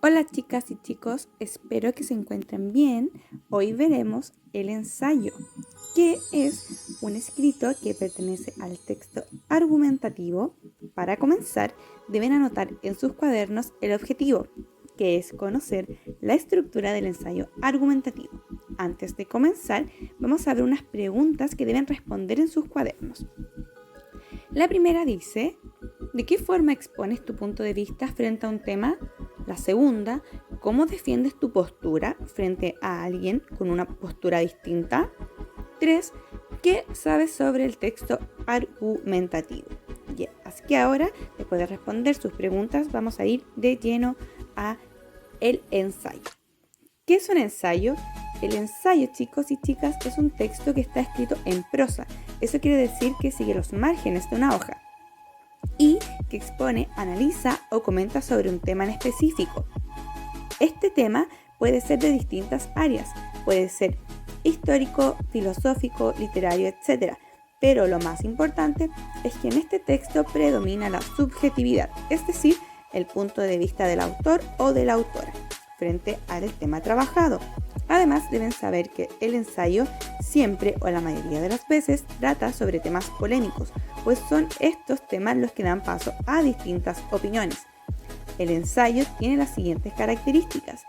Hola chicas y chicos, espero que se encuentren bien. Hoy veremos el ensayo, que es un escrito que pertenece al texto argumentativo. Para comenzar, deben anotar en sus cuadernos el objetivo, que es conocer la estructura del ensayo argumentativo. Antes de comenzar, vamos a ver unas preguntas que deben responder en sus cuadernos. La primera dice: ¿de qué forma expones tu punto de vista frente a un tema? La segunda: ¿cómo defiendes tu postura frente a alguien con una postura distinta? 3. ¿Qué sabes sobre el texto argumentativo? Bien, así que ahora, después de responder sus preguntas, vamos a ir de lleno a el ensayo. ¿Qué es un ensayo? El ensayo, chicos y chicas, es un texto que está escrito en prosa. Eso quiere decir que sigue los márgenes de una hoja y que expone, analiza o comenta sobre un tema en específico. Este tema puede ser de distintas áreas, puede ser histórico, filosófico, literario, etc. Pero lo más importante es que en este texto predomina la subjetividad, es decir, el punto de vista del autor o de la autora frente al tema trabajado. Además, deben saber que el ensayo siempre o la mayoría de las veces trata sobre temas polémicos, pues son estos temas los que dan paso a distintas opiniones. El ensayo tiene las siguientes características.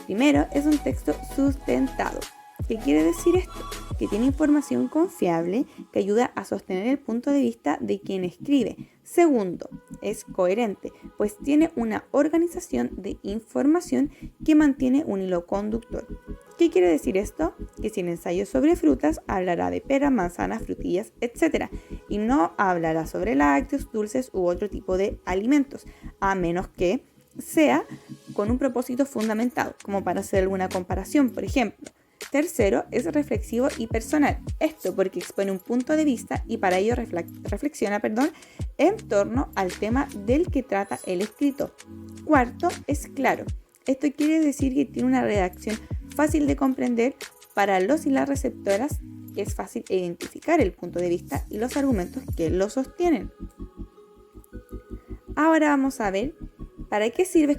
Primero, es un texto sustentado. ¿Qué quiere decir esto? Que tiene información confiable que ayuda a sostener el punto de vista de quien escribe. Segundo, es coherente, pues tiene una organización de información que mantiene un hilo conductor. ¿Qué quiere decir esto? Que si el ensayo es sobre frutas, hablará de pera, manzanas, frutillas, etc. Y no hablará sobre lácteos, dulces u otro tipo de alimentos, a menos que sea con un propósito fundamentado, como para hacer alguna comparación, por ejemplo. Tercero, es reflexivo y personal. Esto porque expone un punto de vista y para ello reflexiona en torno al tema del que trata el escrito. Cuarto, es claro. Esto quiere decir que tiene una redacción fácil de comprender para los y las receptoras. Es fácil identificar el punto de vista y los argumentos que lo sostienen. Ahora vamos a ver ¿para qué sirve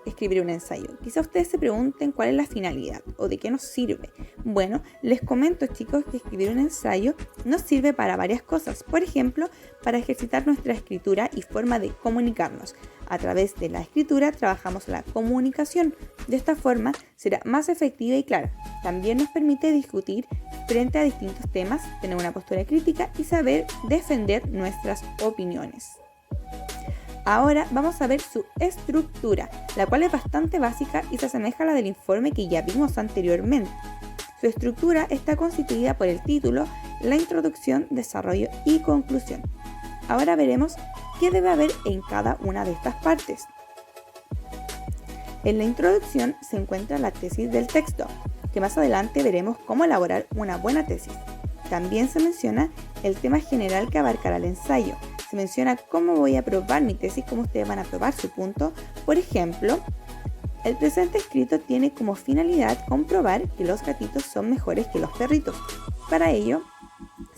escribir un ensayo? Quizá ustedes se pregunten cuál es la finalidad o de qué nos sirve. Bueno, les comento, chicos, que escribir un ensayo nos sirve para varias cosas. Por ejemplo, para ejercitar nuestra escritura y forma de comunicarnos. A través de la escritura trabajamos la comunicación. De esta forma será más efectiva y clara. También nos permite discutir frente a distintos temas, tener una postura crítica y saber defender nuestras opiniones. Ahora vamos a ver su estructura, la cual es bastante básica y se asemeja a la del informe que ya vimos anteriormente. Su estructura está constituida por el título, la introducción, desarrollo y conclusión. Ahora veremos qué debe haber en cada una de estas partes. En la introducción se encuentra la tesis del texto, que más adelante veremos cómo elaborar una buena tesis. También se menciona el tema general que abarcará el ensayo. Se menciona cómo voy a probar mi tesis, cómo ustedes van a probar su punto. Por ejemplo, el presente escrito tiene como finalidad comprobar que los gatitos son mejores que los perritos. Para ello,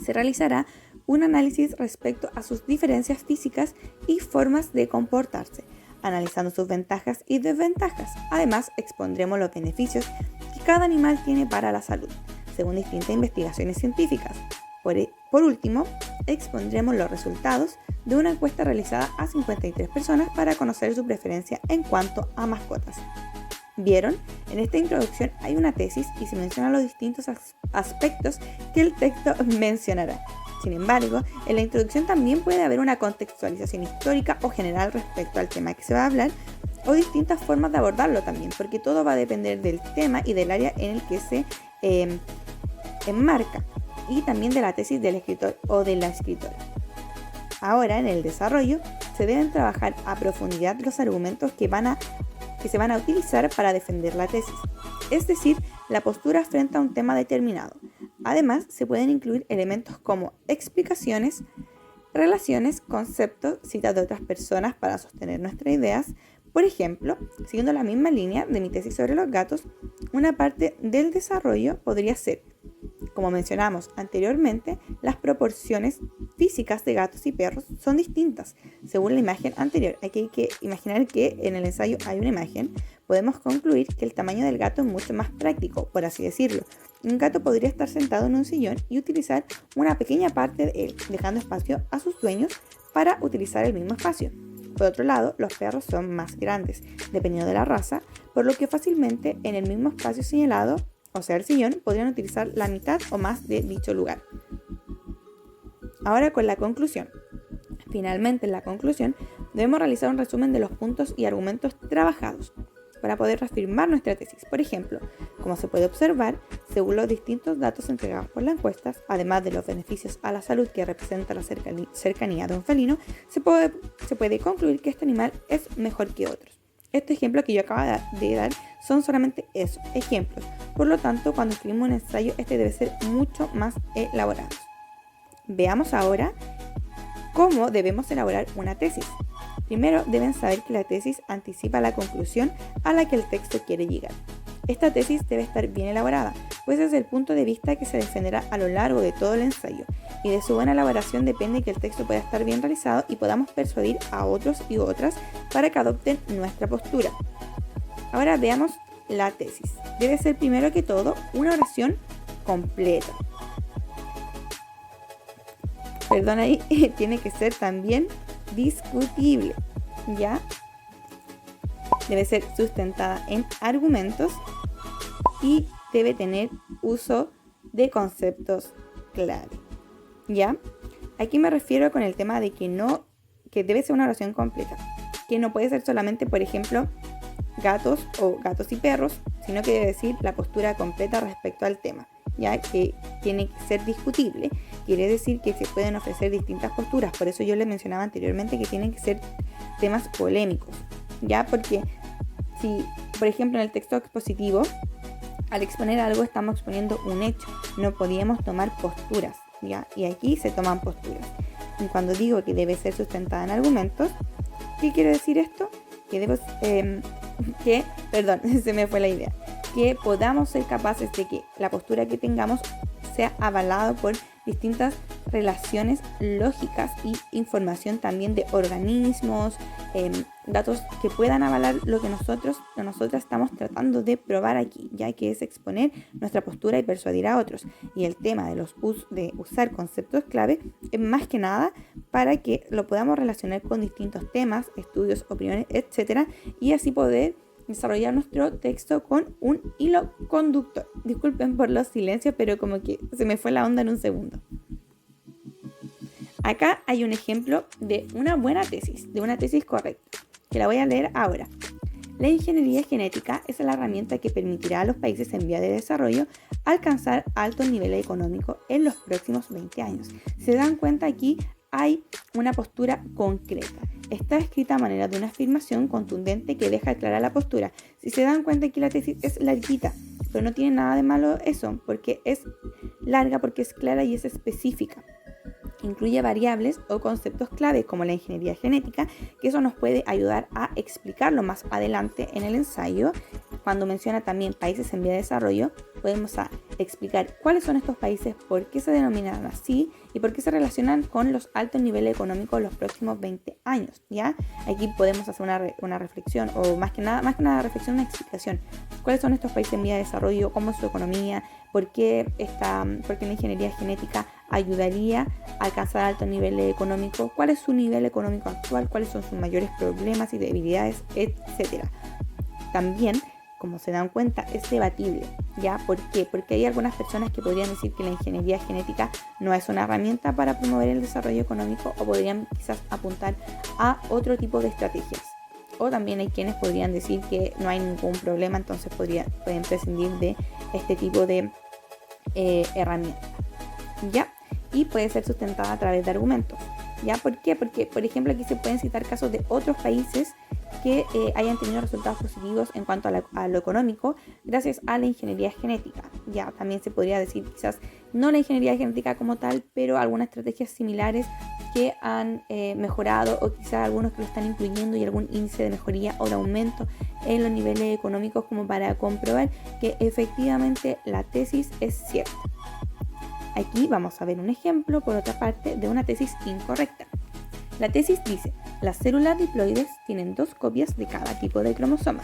se realizará un análisis respecto a sus diferencias físicas y formas de comportarse, analizando sus ventajas y desventajas. Además, expondremos los beneficios que cada animal tiene para la salud, según distintas investigaciones científicas. Por último, expondremos los resultados de una encuesta realizada a 53 personas para conocer su preferencia en cuanto a mascotas. ¿Vieron? En esta introducción hay una tesis y se mencionan los distintos aspectos que el texto mencionará. Sin embargo, en la introducción también puede haber una contextualización histórica o general respecto al tema que se va a hablar, o distintas formas de abordarlo también, porque todo va a depender del tema y del área en el que se enmarca, y también de la tesis del escritor o de la escritora. Ahora, en el desarrollo, se deben trabajar a profundidad los argumentos que se van a utilizar para defender la tesis, es decir, la postura frente a un tema determinado. Además, se pueden incluir elementos como explicaciones, relaciones, conceptos, citas de otras personas para sostener nuestras ideas. Por ejemplo, siguiendo la misma línea de mi tesis sobre los gatos, una parte del desarrollo podría ser: como mencionamos anteriormente, las proporciones físicas de gatos y perros son distintas según la imagen anterior. Aquí hay que imaginar que en el ensayo hay una imagen. podemos concluir que el tamaño del gato es mucho más práctico, por así decirlo. Un gato podría estar sentado en un sillón y utilizar una pequeña parte de él, dejando espacio a sus dueños para utilizar el mismo espacio. Por otro lado, los perros son más grandes, dependiendo de la raza, por lo que fácilmente en el mismo espacio señalado, o sea el sillón, podrían utilizar la mitad o más de dicho lugar. Ahora con la conclusión. Finalmente, en la conclusión, debemos realizar un resumen de los puntos y argumentos trabajados para poder reafirmar nuestra tesis. Por ejemplo, como se puede observar, según los distintos datos entregados por las encuestas, además de los beneficios a la salud que representa la cercanía de un felino, se puede concluir que este animal es mejor que otros. Estos ejemplos que yo acabo de dar son solamente esos ejemplos. Por lo tanto, cuando escribimos un ensayo, este debe ser mucho más elaborado. Veamos ahora cómo debemos elaborar una tesis. Primero, deben saber que la tesis anticipa la conclusión a la que el texto quiere llegar. Esta tesis debe estar bien elaborada, pues es el punto de vista que se defenderá a lo largo de todo el ensayo, y de su buena elaboración depende que el texto pueda estar bien realizado y podamos persuadir a otros y otras para que adopten nuestra postura. Ahora veamos la tesis. Debe ser primero que todo una oración completa. Perdón, ahí tiene que ser también discutible, ¿ya? Debe ser sustentada en argumentos y debe tener uso de conceptos clave, ¿ya? Aquí me refiero con el tema de que debe ser una oración completa, que no puede ser solamente, por ejemplo, gatos o gatos y perros, sino que debe decir la postura completa respecto al tema, ya que tiene que ser discutible. Quiere decir que se pueden ofrecer distintas posturas, por eso yo les mencionaba anteriormente que tienen que ser temas polémicos, ya, porque si, por ejemplo, en el texto expositivo, al exponer algo estamos exponiendo un hecho, no podíamos tomar posturas, ya, y aquí se toman posturas. Y cuando digo que debe ser sustentada en argumentos, ¿qué quiere decir esto? Se me fue la idea. Que podamos ser capaces de que la postura que tengamos sea avalada por distintas relaciones lógicas y información también de organismos, datos que puedan avalar lo que nosotras estamos tratando de probar aquí, ya que es exponer nuestra postura y persuadir a otros. Y el tema de usar conceptos clave es más que nada para que lo podamos relacionar con distintos temas, estudios, opiniones, etcétera, y así poder desarrollar nuestro texto con un hilo conductor. Disculpen por los silencios, pero como que se me fue la onda en un segundo. Acá hay un ejemplo de una buena tesis, de una tesis correcta, que la voy a leer ahora. La ingeniería genética es la herramienta que permitirá a los países en vía de desarrollo alcanzar altos niveles económicos en los próximos 20 años. Se dan cuenta, aquí hay una postura concreta. Está escrita a manera de una afirmación contundente que deja clara la postura. Si se dan cuenta, aquí la tesis es larguita, pero no tiene nada de malo eso, porque es larga, porque es clara y es específica. Incluye variables o conceptos clave como la ingeniería genética, que eso nos puede ayudar a explicarlo más adelante en el ensayo. Cuando menciona también países en vía de desarrollo, podemos explicar cuáles son estos países, por qué se denominan así y por qué se relacionan con los altos niveles económicos de los próximos 20 años, ¿ya? Aquí podemos hacer una reflexión, o más que nada reflexión, una explicación. ¿Cuáles son estos países en vía de desarrollo? ¿Cómo es su economía? ¿Por qué la ingeniería genética ayudaría a alcanzar altos niveles económicos? ¿Cuál es su nivel económico actual? ¿Cuáles son sus mayores problemas y debilidades? Etcétera. También, como se dan cuenta, es debatible, ¿ya? ¿Por qué? Porque hay algunas personas que podrían decir que la ingeniería genética no es una herramienta para promover el desarrollo económico, o podrían quizás apuntar a otro tipo de estrategias. O también hay quienes podrían decir que no hay ningún problema, entonces pueden prescindir de este tipo de herramientas, ¿ya? Y puede ser sustentada a través de argumentos, ¿ya? ¿Por qué? Porque, por ejemplo, aquí se pueden citar casos de otros países que hayan tenido resultados positivos en cuanto a lo económico gracias a la ingeniería genética. Ya también se podría decir quizás no la ingeniería genética como tal, pero algunas estrategias similares que han mejorado, o quizás algunos que lo están incluyendo, y algún índice de mejoría o de aumento en los niveles económicos, como para comprobar que efectivamente la tesis es cierta. Aquí vamos a ver un ejemplo, por otra parte, de una tesis incorrecta. La tesis dice: las células diploides tienen 2 copias de cada tipo de cromosoma.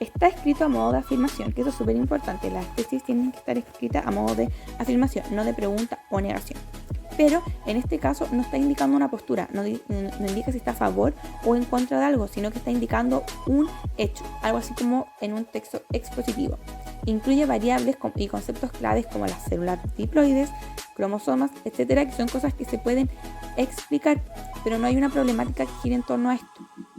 está escrito a modo de afirmación, que eso es súper importante. Las tesis tienen que estar escritas a modo de afirmación, no de pregunta o negación. Pero en este caso no está indicando una postura, no indica si está a favor o en contra de algo, sino que está indicando un hecho, algo así como en un texto expositivo. Incluye variables y conceptos claves como las células diploides, cromosomas, etcétera, que son cosas que se pueden explicar, pero no hay una problemática que gire en torno a esto.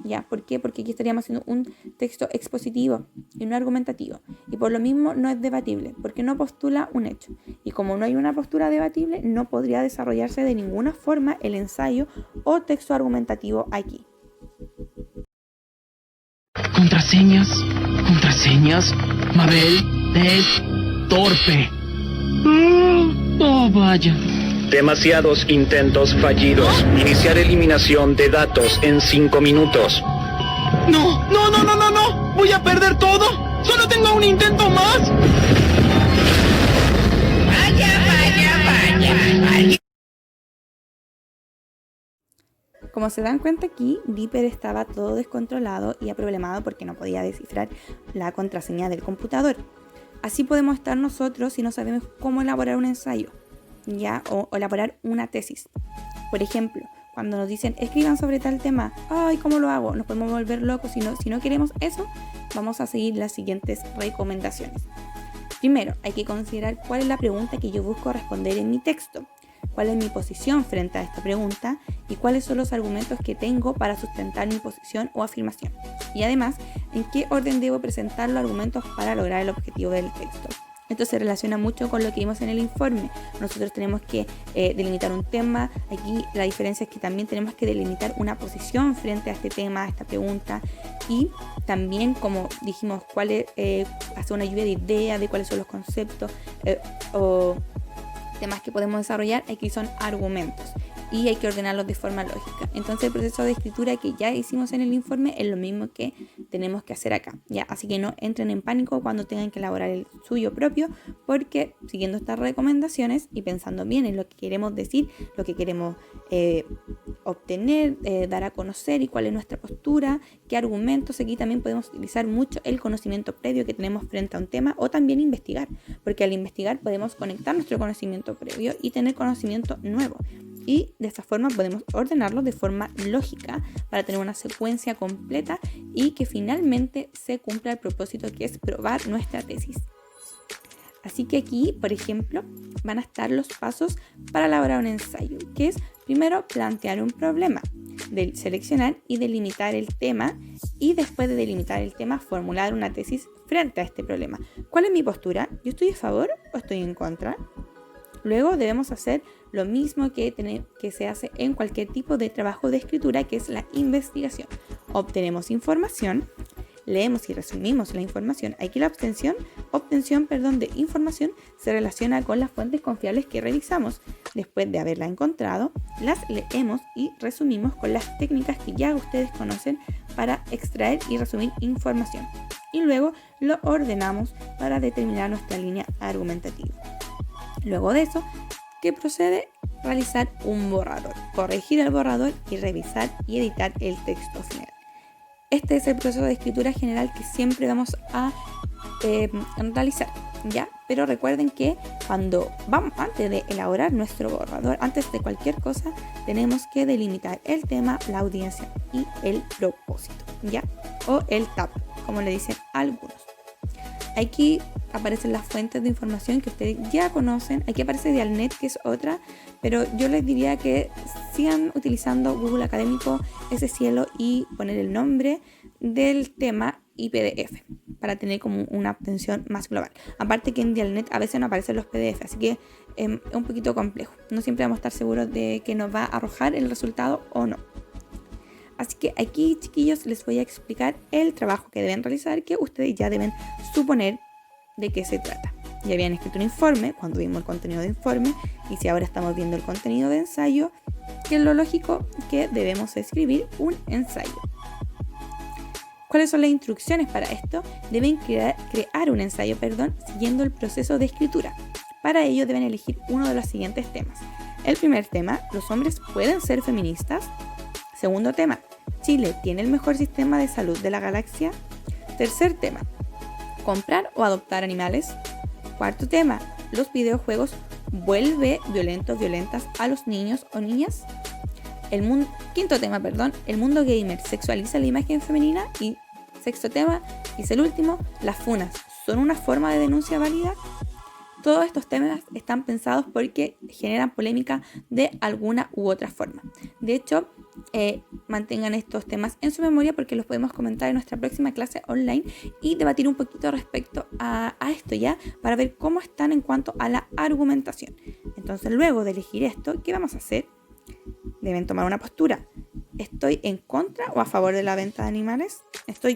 ¿Ya? ¿Por qué? Porque aquí estaríamos haciendo un texto expositivo y no argumentativo. Y por lo mismo no es debatible, porque no postula un hecho. Y como no hay una postura debatible, no podría desarrollarse de ninguna forma el ensayo o texto argumentativo aquí. Contraseñas. Mabel, Ted, torpe. Oh, vaya. Demasiados intentos fallidos. Iniciar eliminación de datos en 5 minutos. No. Voy a perder todo. Solo tengo un intento más. Vaya. Como se dan cuenta aquí, Dipper estaba todo descontrolado y aproblemado porque no podía descifrar la contraseña del computador. Así podemos estar nosotros si no sabemos cómo elaborar un ensayo, ¿ya? O elaborar una tesis. Por ejemplo, cuando nos dicen escriban sobre tal tema, ay, ¿cómo lo hago? Nos podemos volver locos. Si no queremos eso, vamos a seguir las siguientes recomendaciones. Primero, hay que considerar cuál es la pregunta que yo busco responder en mi texto, cuál es mi posición frente a esta pregunta y cuáles son los argumentos que tengo para sustentar mi posición o afirmación. Y además, en qué orden debo presentar los argumentos para lograr el objetivo del texto. Esto se relaciona mucho con lo que vimos en el informe. Nosotros tenemos que delimitar un tema. Aquí la diferencia es que también tenemos que delimitar una posición frente a este tema, a esta pregunta. Y también, como dijimos, hacer una lluvia de ideas de cuáles son los conceptos o temas que podemos desarrollar. Aquí son argumentos y hay que ordenarlos de forma lógica. Entonces el proceso de escritura que ya hicimos en el informe es lo mismo que tenemos que hacer acá, ¿ya? Así que no entren en pánico cuando tengan que elaborar el suyo propio, porque siguiendo estas recomendaciones y pensando bien en lo que queremos decir, lo que queremos obtener, dar a conocer y cuál es nuestra postura, qué argumentos, aquí también podemos utilizar mucho el conocimiento previo que tenemos frente a un tema o también investigar, porque al investigar podemos conectar nuestro conocimiento previo y tener conocimiento nuevo. Y de esta forma podemos ordenarlo de forma lógica para tener una secuencia completa y que finalmente se cumpla el propósito que es probar nuestra tesis. Así que aquí, por ejemplo, van a estar los pasos para elaborar un ensayo, que es primero plantear un problema, seleccionar y delimitar el tema y después de delimitar el tema formular una tesis frente a este problema. ¿Cuál es mi postura? ¿Yo estoy a favor o estoy en contra? Luego debemos hacer lo mismo que se hace en cualquier tipo de trabajo de escritura, que es la investigación. Obtenemos información, leemos y resumimos la información. Aquí la obtención de información se relaciona con las fuentes confiables que revisamos. Después de haberla encontrado, las leemos y resumimos con las técnicas que ya ustedes conocen para extraer y resumir información. Y luego lo ordenamos para determinar nuestra línea argumentativa. Luego de eso, ¿qué procede? Realizar un borrador, corregir el borrador y revisar y editar el texto final. Este es el proceso de escritura general que siempre vamos a realizar, ¿ya? Pero recuerden que antes de elaborar nuestro borrador, antes de cualquier cosa, tenemos que delimitar el tema, la audiencia y el propósito, ¿ya? O el TAP, como le dicen algunos. Aquí aparecen las fuentes de información que ustedes ya conocen. Aquí aparece Dialnet, que es otra, pero yo les diría que sigan utilizando Google Académico, ese cielo, y poner el nombre del tema y PDF para tener como una obtención más global. Aparte que en Dialnet a veces no aparecen los PDF, así que es un poquito complejo. No siempre vamos a estar seguros de que nos va a arrojar el resultado o no. Así que aquí, chiquillos, les voy a explicar el trabajo que deben realizar, que ustedes ya deben suponer de qué se trata. Ya habían escrito un informe cuando vimos el contenido de informe, y si ahora estamos viendo el contenido de ensayo, que es lo lógico que debemos escribir un ensayo. ¿Cuáles son las instrucciones para esto? Deben crear un ensayo, siguiendo el proceso de escritura. Para ello deben elegir uno de los siguientes temas. El primer tema, ¿los hombres pueden ser feministas? Segundo tema, ¿Chile tiene el mejor sistema de salud de la galaxia? Tercer tema, comprar o adoptar animales. Cuarto tema, los videojuegos vuelve violentas a los niños o niñas. Quinto tema, el mundo gamer sexualiza la imagen femenina. Y sexto tema, y es el último, las funas son una forma de denuncia válida. Todos estos temas están pensados porque generan polémica de alguna u otra forma. De hecho, mantengan estos temas en su memoria porque los podemos comentar en nuestra próxima clase online y debatir un poquito respecto a esto ya, para ver cómo están en cuanto a la argumentación. Entonces, luego de elegir esto, ¿qué vamos a hacer? Deben tomar una postura. ¿Estoy en contra o a favor de la venta de animales?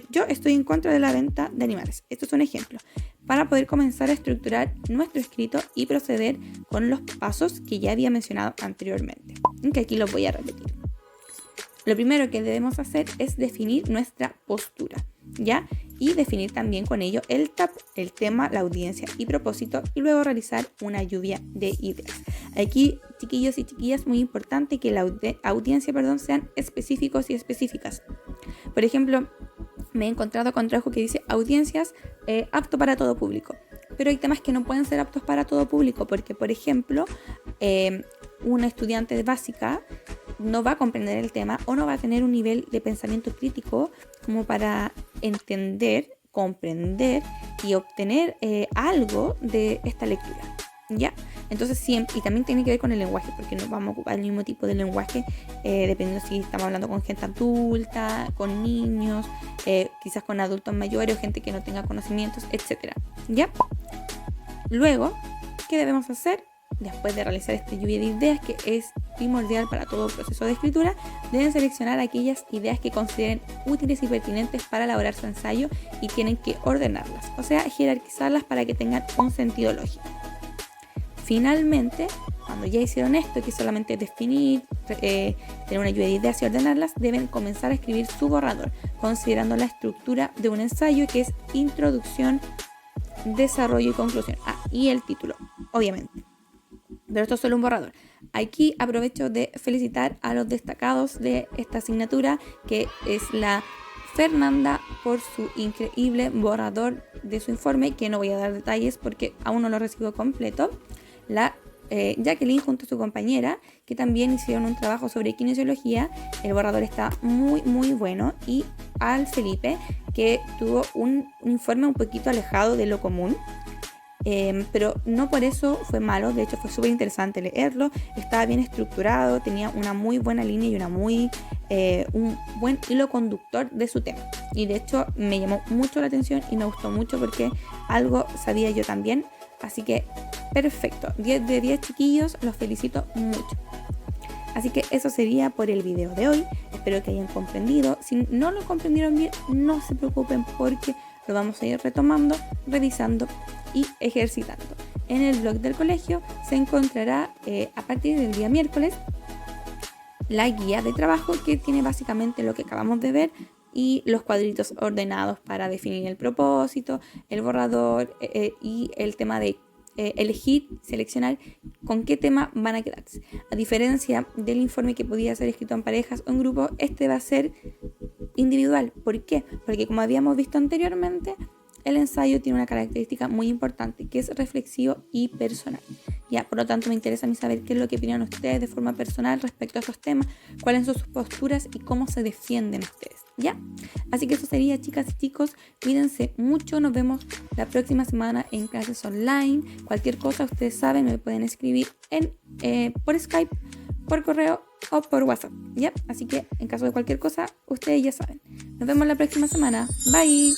Yo estoy en contra de la venta de animales. Esto es un ejemplo para poder comenzar a estructurar nuestro escrito y proceder con los pasos que ya había mencionado anteriormente, que aquí los voy a repetir. Lo primero que debemos hacer es definir nuestra postura, ¿ya? Y definir también con ello el tema, la audiencia y propósito, y luego realizar una lluvia de ideas. Aquí, chiquillos y chiquillas, muy importante que la audiencia sean específicos y específicas. Por ejemplo, me he encontrado con trabajo que dice audiencias apto para todo público, pero hay temas que no pueden ser aptos para todo público porque, por ejemplo, una estudiante de básica no va a comprender el tema o no va a tener un nivel de pensamiento crítico como para entender, comprender y obtener algo de esta lectura, ¿ya? Entonces siempre, y también tiene que ver con el lenguaje, porque no vamos a ocupar el mismo tipo de lenguaje dependiendo si estamos hablando con gente adulta, con niños, quizás con adultos mayores o gente que no tenga conocimientos, etc. ¿Ya? Luego, ¿qué debemos hacer? Después de realizar esta lluvia de ideas, que es primordial para todo proceso de escritura, deben seleccionar aquellas ideas que consideren útiles y pertinentes para elaborar su ensayo y tienen que ordenarlas, o sea, jerarquizarlas para que tengan un sentido lógico. Finalmente, cuando ya hicieron esto, que es solamente definir, tener una lluvia de ideas y ordenarlas, deben comenzar a escribir su borrador, considerando la estructura de un ensayo, que es introducción, desarrollo y conclusión. Y el título, obviamente. Pero esto es solo un borrador. Aquí aprovecho de felicitar a los destacados de esta asignatura, que es la Fernanda por su increíble borrador de su informe, que no voy a dar detalles porque aún no lo recibo completo. La Jacqueline junto a su compañera, que también hicieron un trabajo sobre kinesiología. El borrador está muy muy bueno. Y al Felipe, que tuvo un informe un poquito alejado de lo común. Pero no por eso fue malo, de hecho fue súper interesante leerlo, estaba bien estructurado, tenía una muy buena línea y un buen hilo conductor de su tema, y de hecho me llamó mucho la atención y me gustó mucho porque algo sabía yo también, así que perfecto, 10 de 10 chiquillos, los felicito mucho. Así que eso sería por el video de hoy, espero que hayan comprendido. Si no lo comprendieron bien, no se preocupen porque lo vamos a ir retomando, revisando y ejercitando. En el blog del colegio se encontrará a partir del día miércoles la guía de trabajo, que tiene básicamente lo que acabamos de ver y los cuadritos ordenados para definir el propósito, el borrador y el tema de elegir, seleccionar con qué tema van a quedarse. A diferencia del informe que podía ser escrito en parejas o en grupo, este va a ser individual. ¿Por qué? Porque como habíamos visto anteriormente, el ensayo tiene una característica muy importante, que es reflexivo y personal. Ya, por lo tanto, me interesa a mí saber qué es lo que opinan ustedes de forma personal respecto a esos temas, cuáles son sus posturas y cómo se defienden ustedes. ¿Ya? Así que eso sería, chicas y chicos. Cuídense mucho. Nos vemos la próxima semana en clases online. Cualquier cosa, ustedes saben, me pueden escribir por Skype, por correo o por WhatsApp. ¿Ya? Así que en caso de cualquier cosa, ustedes ya saben. Nos vemos la próxima semana. Bye.